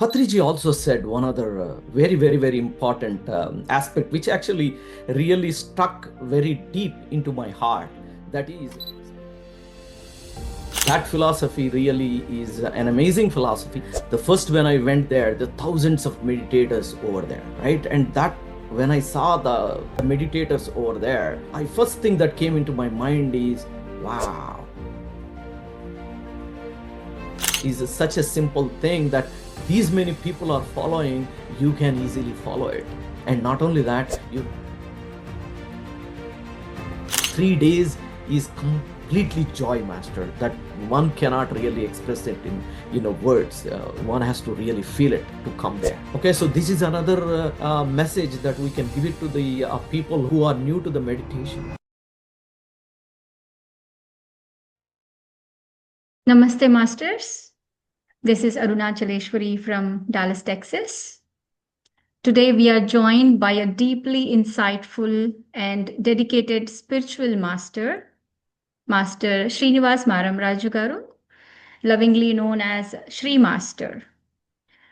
Patriji also said one other very important aspect, which actually really stuck very deep into my heart. That is, that philosophy really is an amazing philosophy. The first, when I went there, the thousands of meditators over there, right? And that when I saw the meditators over there, I first thing that came into my mind is, wow, is such a simple thing that these many people are following, you can easily follow it. And not only that, 3 days is completely joy, Master, that one cannot really express it in words. One has to really feel it to come there. Okay, so this is another message that we can give it to the people who are new to the meditation. Namaste, Masters. This is Arunachaleshwari from Dallas, Texas. Today, we are joined by a deeply insightful and dedicated spiritual master, Master Shri Maram Raju Garu, lovingly known as Shri Master.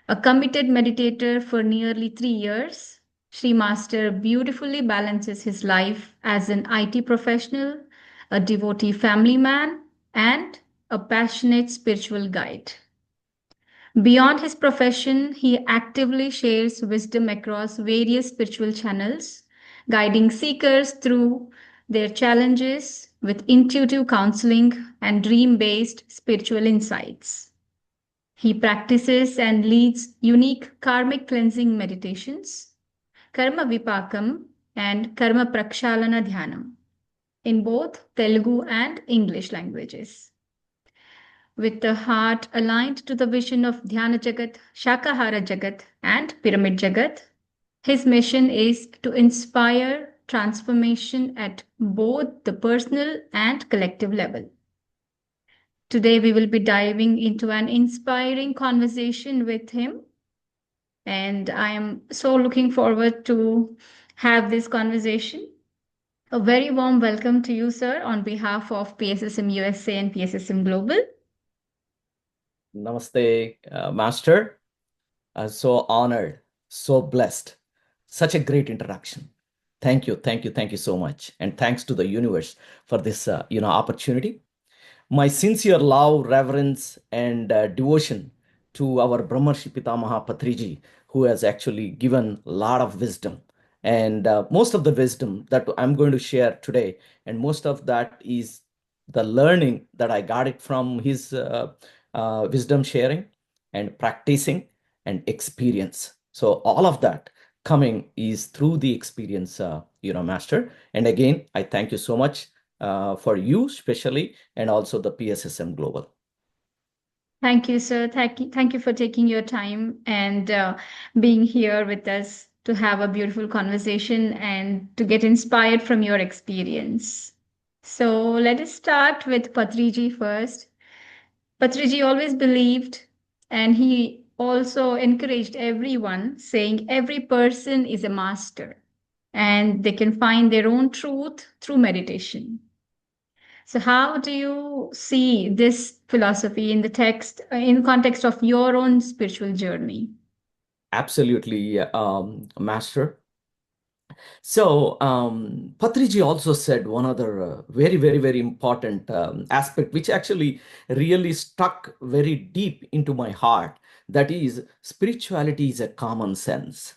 A committed meditator for nearly 3 years, Shri Master beautifully balances his life as an IT professional, a devotee family man, and a passionate spiritual guide. Beyond his profession, he actively shares wisdom across various spiritual channels, guiding seekers through their challenges with intuitive counseling and dream based spiritual insights. He practices and leads unique karmic cleansing meditations, Karma Vipakam and Karma Prakshalana Dhyanam, in both Telugu and English languages. With the heart aligned to the vision of Dhyana Jagat, Shakahara Jagat, and Pyramid Jagat, his mission is to inspire transformation at both the personal and collective level. Today, we will be diving into an inspiring conversation with him, and I am so looking forward to have this conversation. A very warm welcome to you, sir, on behalf of PSSM USA and PSSM Global. Namaste, Master. So honored, so blessed. Such a great introduction. Thank you so much. And thanks to the universe for this, opportunity. My sincere love, reverence, and devotion to our Brahmarshi Pitamaha Patriji, who has actually given a lot of wisdom. And most of the wisdom that I'm going to share today, and most of that is the learning that I got it from his wisdom sharing and practicing and experience. So all of that coming is through the experience, Master. And again, I thank you so much for you especially, and also the PSSM Global. Thank you, sir. Thank you for taking your time and being here with us to have a beautiful conversation and to get inspired from your experience. So let us start with Patriji first. Patriji always believed, and he also encouraged everyone, saying every person is a master and they can find their own truth through meditation. So, how do you see this philosophy in the text, in context of your own spiritual journey? Absolutely, Master. So, Patriji also said one other very important aspect, which actually really stuck very deep into my heart. That is, spirituality is a common sense.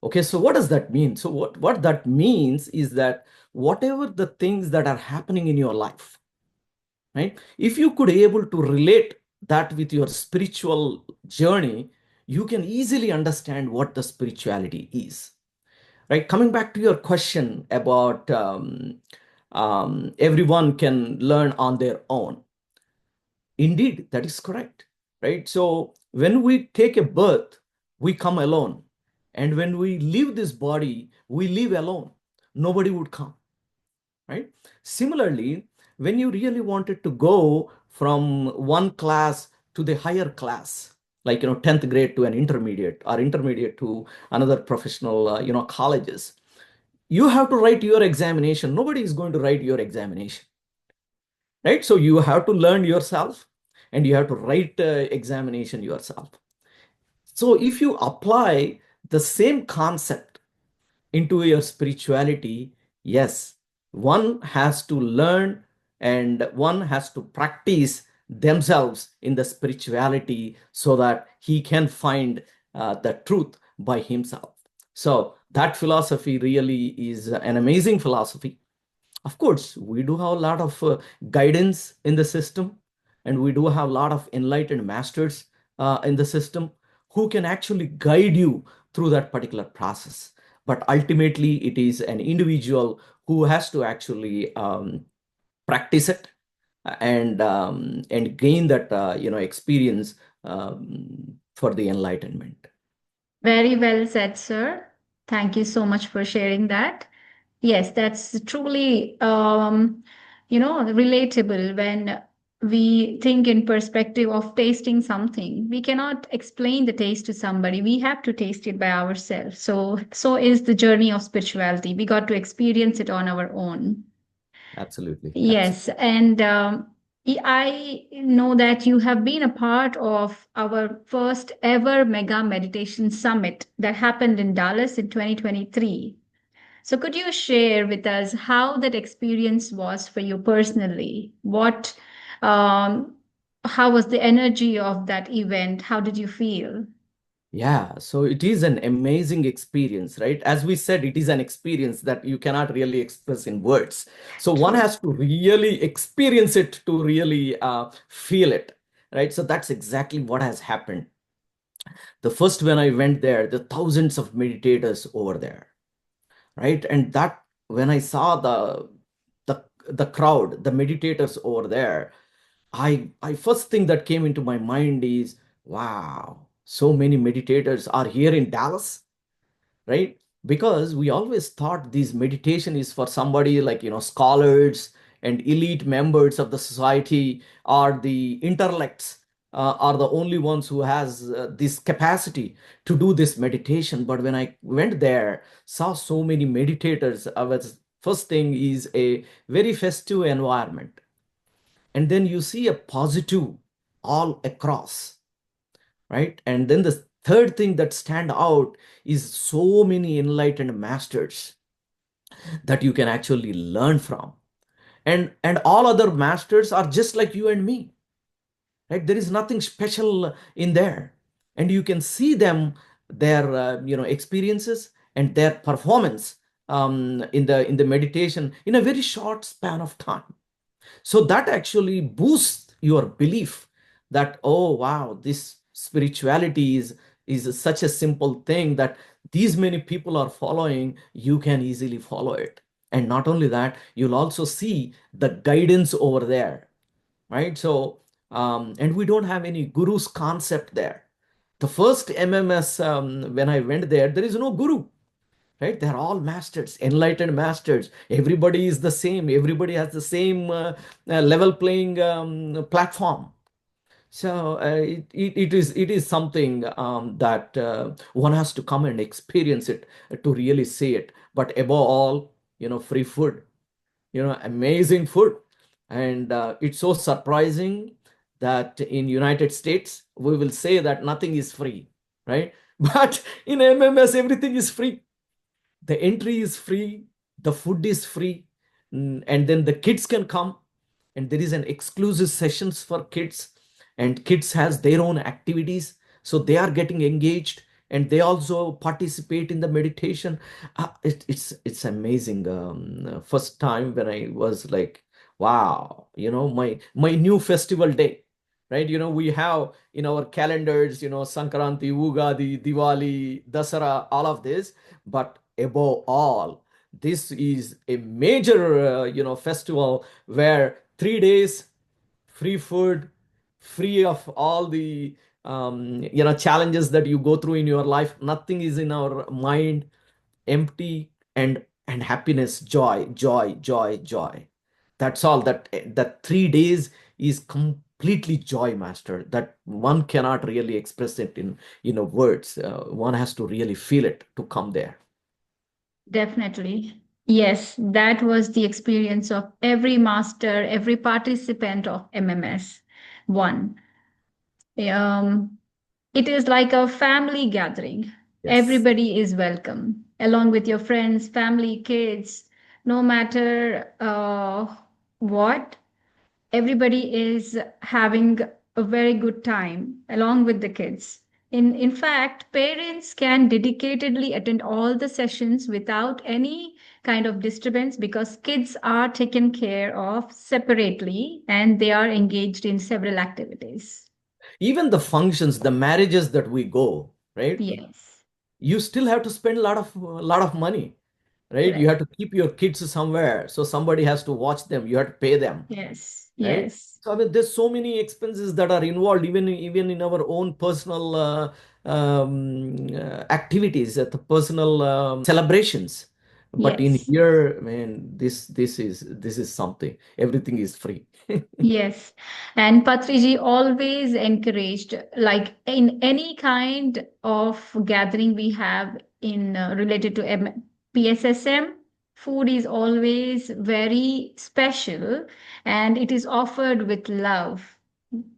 Okay, so what does that mean? So what that means is that whatever the things that are happening in your life, right? If you could able to relate that with your spiritual journey, you can easily understand what the spirituality is, right? Coming back to your question about everyone can learn on their own. Indeed, that is correct, right? So when we take a birth, we come alone. And when we leave this body, we live alone. Nobody would come, right? Similarly, when you really wanted to go from one class to the higher class, like 10th grade to an intermediate, or intermediate to another professional colleges, you have to write your examination. Nobody is going to write your examination, right? So you have to learn yourself, and you have to write examination yourself. So if you apply the same concept into your spirituality, yes, one has to learn and one has to practice themselves in the spirituality so that he can find the truth by himself. So that philosophy really is an amazing philosophy. Of course, we do have a lot of guidance in the system, and we do have a lot of enlightened masters in the system who can actually guide you through that particular process. But ultimately, it is an individual who has to actually practice it and gain that experience for the enlightenment. Very well said, sir. Thank you so much for sharing that. Yes, that's truly, relatable when we think in perspective of tasting something. We cannot explain the taste to somebody. We have to taste it by ourselves. So is the journey of spirituality. We got to experience it on our own. Absolutely, Yes, absolutely. and I know that you have been a part of our first ever mega meditation summit that happened in Dallas in 2023. So, could you share with us how that experience was for you personally? Um, how was the energy of that event? How did you feel? Yeah, so it is an amazing experience, right? As we said, it is an experience that you cannot really express in words. So one True. has to really experience it to really feel it, right? So that's exactly what has happened. The first, when I went there, the thousands of meditators over there, right? And that when I saw the crowd, the meditators over there, I first thing that came into my mind is, wow, so many meditators are here in Dallas, right? Because we always thought this meditation is for somebody like, scholars and elite members of the society, or the intellects are the only ones who has this capacity to do this meditation. But when I went there, saw so many meditators, I was first thing is a very festive environment, and then you see a positive all across, right? And then the third thing that stand out is so many enlightened masters that you can actually learn from, and all other masters are just like you and me, right? There is nothing special in there, and you can see them, their experiences and their performance in the meditation in a very short span of time. So that actually boosts your belief that, oh wow, this spirituality is such a simple thing that these many people are following, you can easily follow it. And not only that, you'll also see the guidance over there, right? So and we don't have any guru's concept there. The first MMS, when I went there, there is no guru, right? They're all masters, enlightened masters. Everybody is the same, everybody has the same level playing platform. So it is something that one has to come and experience it to really see it. But above all, free food, amazing food. And it's so surprising that in United States we will say that nothing is free, right? But in MMS everything is free. The entry is free, the food is free, and then the kids can come, and there is an exclusive sessions for kids, and kids has their own activities, so they are getting engaged, and they also participate in the meditation. It's amazing. First time when I was like, wow, my new festival day, right? We have in our calendars, Sankranti, Ugadi, Diwali, Dasara, all of this. But above all, this is a major festival where 3 days free food, free of all the challenges that you go through in your life. Nothing is in our mind, empty, and happiness, joy, joy, joy, joy. That's all. That 3 days is completely joy, master, that one cannot really express it in words. One has to really feel it to come there. Definitely. Yes, that was the experience of every master, every participant of MMS. One. It is like a family gathering. Yes. Everybody is welcome, along with your friends, family, kids, no matter what. Everybody is having a very good time along with the kids. In fact, parents can dedicatedly attend all the sessions without any kind of disturbance because kids are taken care of separately and they are engaged in several activities. Even the functions, the marriages that we go, right? Yes, You still have to spend a lot of money, right? You have correct. to keep your kids somewhere, so somebody has to watch them. You have to pay them, Yes, right? yes, So I mean, there's so many expenses that are involved, even in our own personal activities, at the personal celebrations. But in yes. here, man, this is something. Everything is free. Yes, and Patriji always encouraged, like in any kind of gathering we have in related to PSSM, food is always very special and it is offered with love,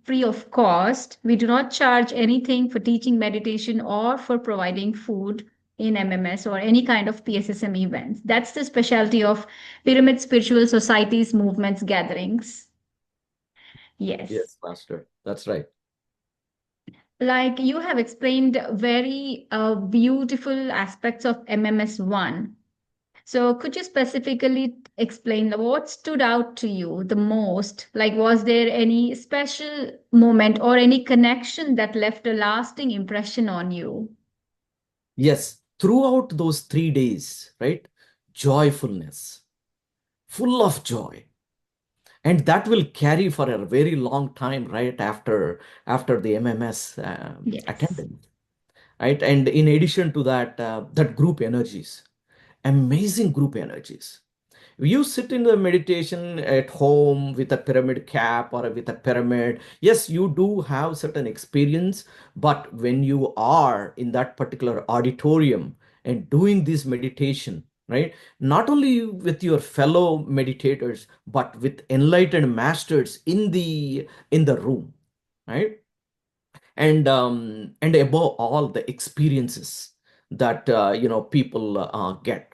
free of cost. We do not charge anything for teaching meditation or for providing food in MMS or any kind of PSSM events. That's the specialty of Pyramid Spiritual Societies movements gatherings. Yes. Yes, Master. That's right. Like you have explained very beautiful aspects of MMS1. So could you specifically explain what stood out to you the most? Like was there any special moment or any connection that left a lasting impression on you? Yes, throughout those 3 days, right? Joyfulness, full of joy, and that will carry for a very long time, right after the MMS Yes. attendance, right? And in addition to that, that group energies, amazing group energies. You sit in the meditation at home with a pyramid cap or with a pyramid. Yes, you do have certain experience, but when you are in that particular auditorium and doing this meditation, right, not only with your fellow meditators but with enlightened masters in the room, right? And above all, the experiences that people get.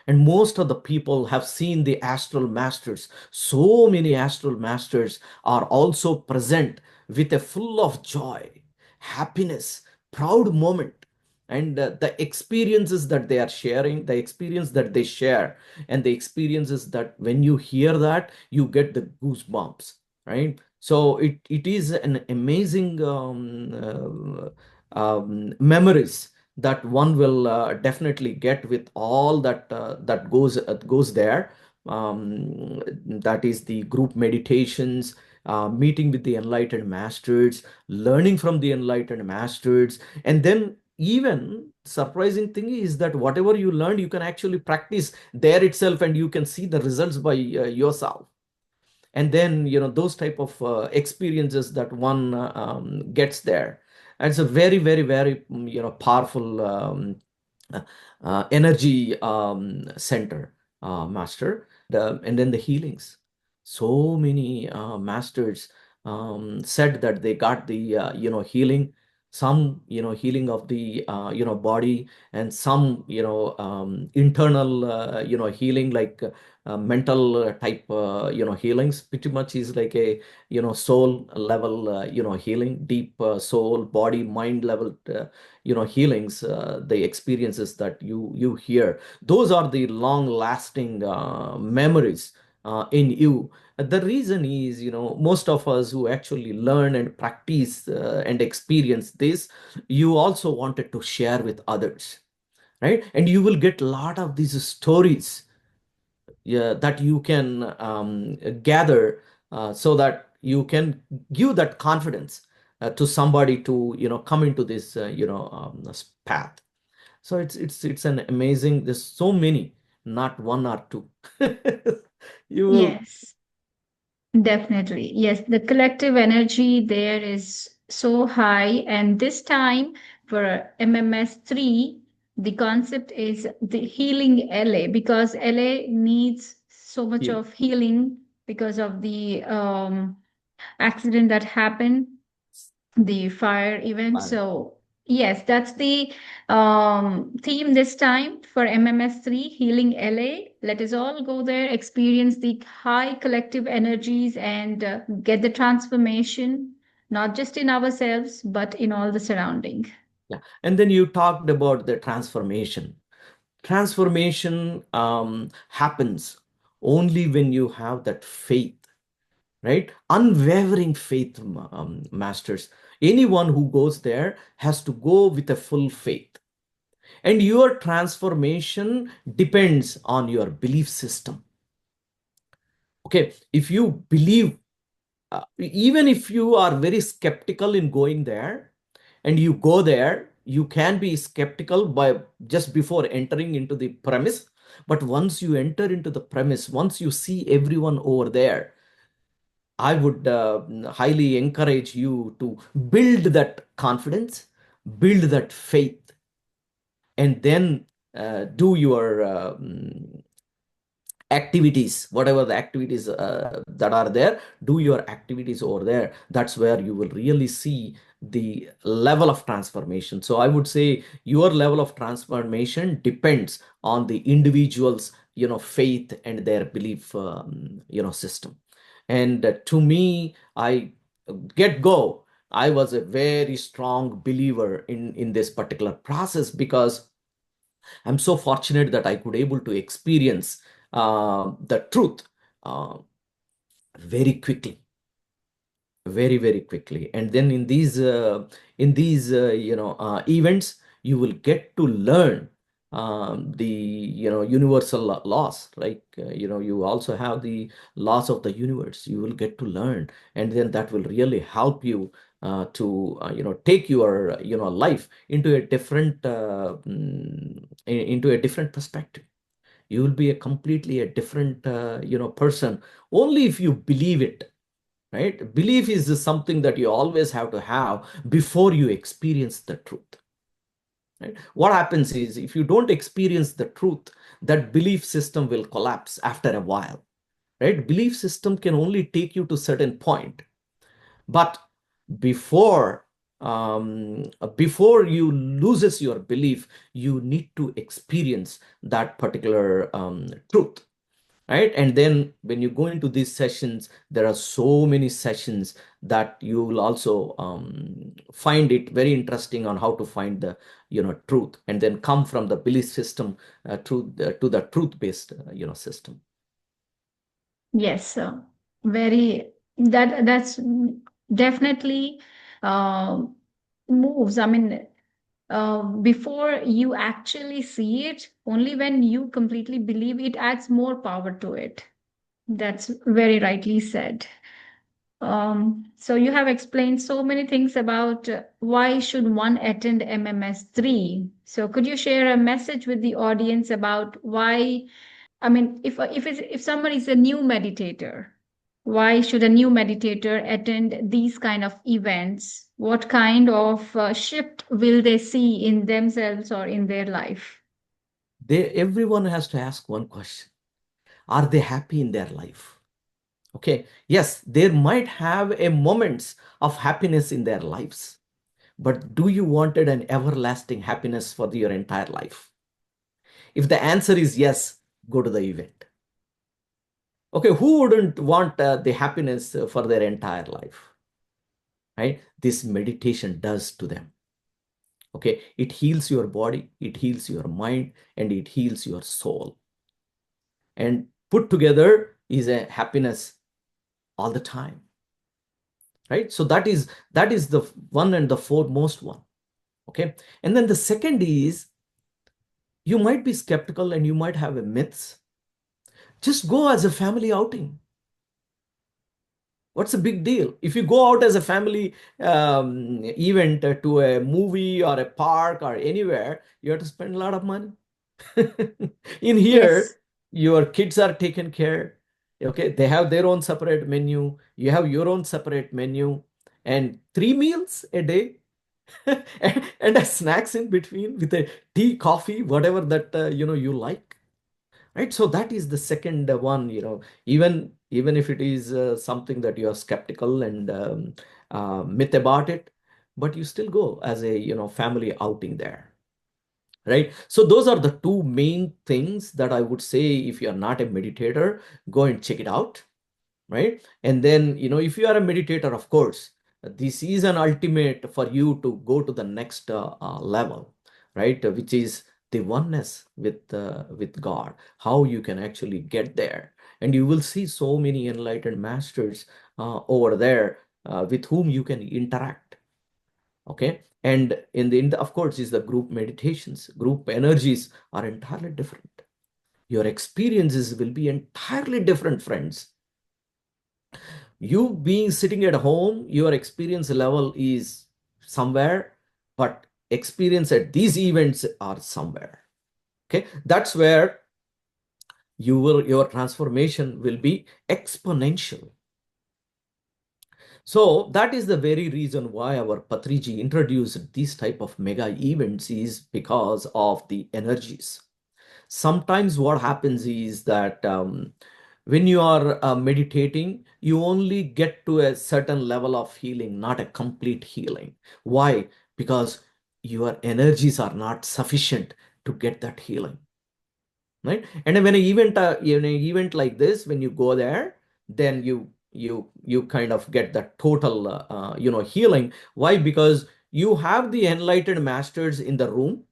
And most of the people have seen the astral masters. So many astral masters are also present with a full of joy, happiness, proud moment, and the experiences that they are sharing, the experience that they share, and the experiences that when you hear that, you get the goosebumps, right? So it is an amazing memories that one will definitely get with all that goes there. That is the group meditations, meeting with the enlightened masters, learning from the enlightened masters, and then even surprising thing is that whatever you learned, you can actually practice there itself, and you can see the results by yourself. And then those type of experiences that one gets there. And it's a very, very, very powerful uh, energy center, master. And then the healings, so many masters said that they got the healing, some healing of the body, and some internal healing, like mental type healings. Pretty much is like a soul level healing, deep soul, body, mind level healings. The experiences that you hear, those are the long lasting memories in you. The reason is, most of us who actually learn and practice and experience this, you also wanted to share with others, right? And you will get a lot of these stories, yeah, that you can gather, so that you can give that confidence to somebody to come into this this path. So it's an amazing, there's so many, not one or two. You will. Yes. Definitely. Yes, the collective energy there is so high. And this time for MMS3, the concept is the healing LA because LA needs so much Heal. of healing because of the accident that happened. the fire event. Fire. So, yes, that's the theme this time for MMS3 Healing LA. Let us all go there, experience the high collective energies, and get the transformation, not just in ourselves, but in all the surrounding. Yeah. And then you talked about the transformation. Transformation happens only when you have that faith, right? Unwavering faith, masters. Anyone who goes there has to go with a full faith. And your transformation depends on your belief system. Okay, if you believe, even if you are very skeptical in going there, and you go there, you can be skeptical by just before entering into the premise. But once you enter into the premise, once you see everyone over there, I would highly encourage you to build that confidence, build that faith, and then do your activities, whatever the activities that are there, do your activities over there. That's where you will really see the level of transformation. So I would say your level of transformation depends on the individual's faith and their belief system. And to me, I get go I was a very strong believer in this particular process, because I'm so fortunate that I could able to experience the truth uh, very quickly, very very quickly. And then in these events, you will get to learn the universal laws. Like you also have the laws of the universe. You will get to learn, and then that will really help you to take your life into a different into a different perspective. You will be a completely a different person, only if you believe it, right? Belief is something that you always have to have before you experience the truth, right? What happens is, if you don't experience the truth, that belief system will collapse after a while, right? Belief system can only take you to certain point, but before before you loses your belief, you need to experience that particular truth, right? And then when you go into these sessions, there are so many sessions that you will also find it very interesting on how to find the truth, and then come from the belief system to the truth based system. Yes, very that's definitely uh, moves. I mean, before you actually see it, only when you completely believe it adds more power to it. That's very rightly said. So you have explained so many things about why should one attend MMS 3. So could you share a message with the audience about why? I mean, if someone is a new meditator, why should a new meditator attend these kind of events? What kind of shift will they see in themselves or in their life? Everyone has to ask one question: are they happy in their life? Okay, yes, there might have a moments of happiness in their lives, but do you wanted an everlasting happiness for your entire life? If the answer is yes, go to the event. Okay, who wouldn't want the happiness for their entire life, right? This meditation does to them. Okay, it heals your body, it heals your mind, and it heals your soul. And put together is a happiness all the time, right? So that is the one and the foremost one. Okay, and then the second is, you might be skeptical and you might have a myths. Just go as a family outing. What's the big deal? If you go out as a family event to a movie or a park or anywhere, you have to spend a lot of money. In Yes. here, your kids are taken care. Okay, they have their own separate menu. You have your own separate menu, and 3 meals a day, and a snacks in between with a tea, coffee, whatever that you like, right? So that is the second one. Even if it is something that you are skeptical and myth about it, but you still go as a, family outing there, right? So those are the two main things that I would say. If you're not a meditator, go and check it out, right? And then, if you are a meditator, of course, this is an ultimate for you to go to the next level, right? Which is the oneness with God, how you can actually get there. And you will see so many enlightened masters over there with whom you can interact. Okay. And of course, is the group meditations. Group energies are entirely different. Your experiences will be entirely different, friends. You being sitting at home, your experience level is somewhere, but experience at these events are somewhere. Okay. That's where your transformation will be exponential. So that is the very reason why our Patriji introduced these type of mega events, is because of the energies. Sometimes what happens is that when you are meditating, you only get to a certain level of healing, not a complete healing. Why? Because your energies are not sufficient to get that healing, right? And when an event like this, when you go there, then you kind of get the total healing. Why? Because you have the enlightened masters in the room,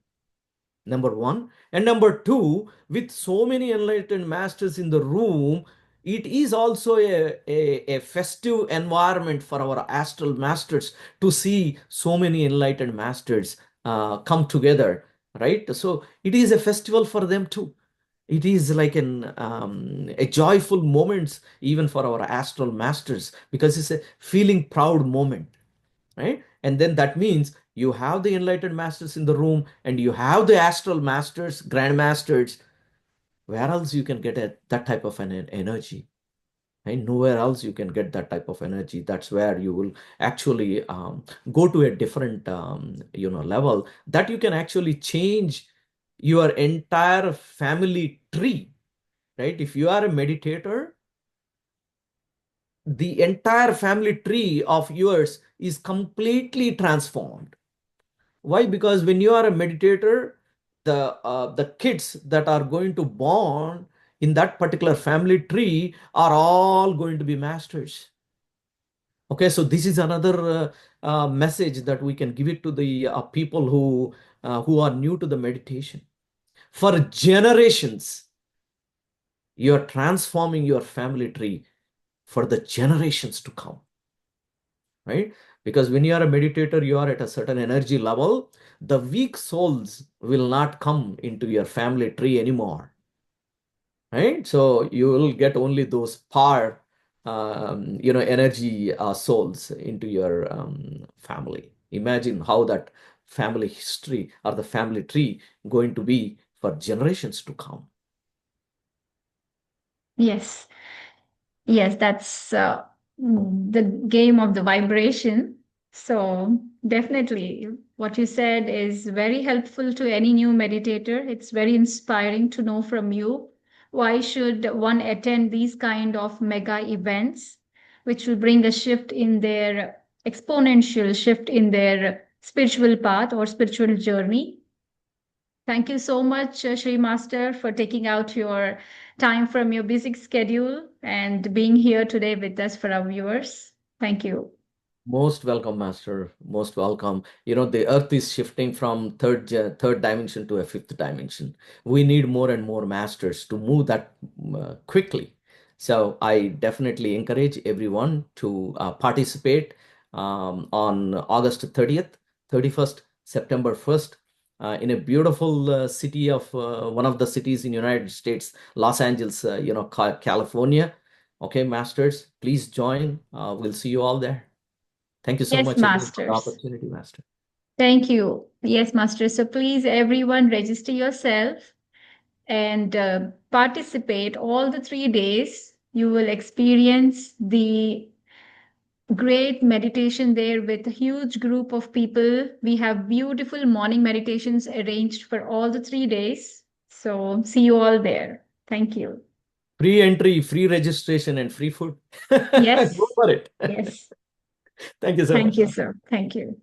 number one. And number two, with so many enlightened masters in the room, it is also a festive environment for our astral masters to see so many enlightened masters come together, right? So it is a festival for them too. It is like a joyful moments even for our astral masters, because it's a feeling proud moment, right? And then that means you have the enlightened masters in the room and you have the astral masters, grandmasters. Where else you can get that type of an energy? And nowhere else you can get that type of energy. That's where you will actually go to a different level, that you can actually change your entire family tree, right? If you are a meditator, the entire family tree of yours is completely transformed. Why? Because when you are a meditator, the kids that are going to born in that particular family tree are all going to be masters. Okay, so this is another message that we can give it to the people who are new to the meditation. For generations, you are transforming your family tree for the generations to come, right? Because when you are a meditator, you are at a certain energy level. The weak souls will not come into your family tree anymore, right? So you will get only those power, energy souls into your family. Imagine how that family history or the family tree going to be for generations to come. Yes. Yes, that's the game of the vibration. So, definitely, what you said is very helpful to any new meditator. It's very inspiring to know from you. Why should one attend these kind of mega events, which will bring a shift in their exponential shift in their spiritual path or spiritual journey? Thank you so much, Shri Master, for taking out your time from your busy schedule and being here today with us for our viewers. Thank you. Most welcome, Master. Most welcome. The Earth is shifting from third dimension to a fifth dimension. We need more and more masters to move that quickly. So I definitely encourage everyone to participate on August 30th, 31st, September 1st, in a beautiful city of one of the cities in United States, Los Angeles, California. Okay, masters, please join. We'll see you all there. Thank you so Yes, much again for the Masters. opportunity, Master. Thank you. Yes, Master. So please, everyone, register yourself and participate all the 3 days. You will experience the great meditation there with a huge group of people. We have beautiful morning meditations arranged for all the 3 days. So, see you all there. Thank you. Free entry, free registration, and free food. Go Yes. for it. Yes. Thank you so Thank much, you, Master. sir. Thank you.